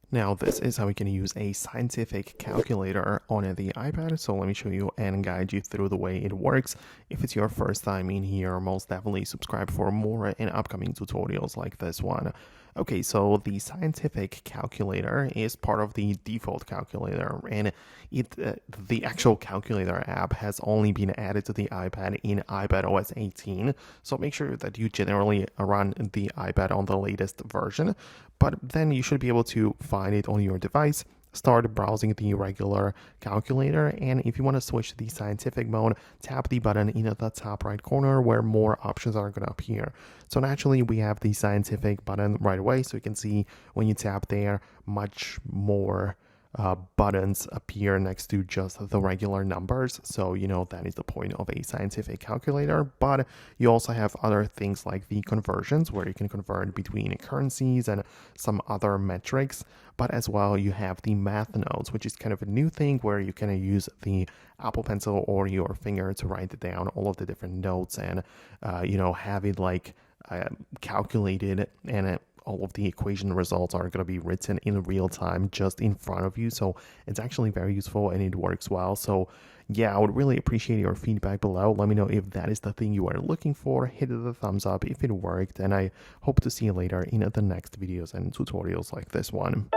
Now, this is how we can use a scientific calculator on the iPad. So let me show you and guide you through the way it works. If it's your first time in here, most definitely subscribe for more and upcoming tutorials like this one. Okay, so the scientific calculator is part of the default calculator, and the actual calculator app has only been added to the iPad in iPad OS 18. So make sure that you generally run the iPad on the latest version, but then you should be able to find it on your device. Start browsing the regular calculator, and if you want to switch to the scientific mode, tap the button in the top right corner where more options are going to appear. So naturally, we have the scientific button right away, so you can see when you tap there, much more buttons appear next to just the regular numbers. So, that is the point of a scientific calculator. But you also have other things like the conversions, where you can convert between currencies and some other metrics. But as well, you have the math notes, which is kind of a new thing where you can use the Apple Pencil or your finger to write down all of the different notes and, have it like calculated and all of the equation results are going to be written in real time just in front of you. So it's actually very useful and it works well. So yeah, I would really appreciate your feedback below. Let me know if that is the thing you are looking for. Hit the thumbs up if it worked, and I hope to see you later in the next videos and tutorials like this one.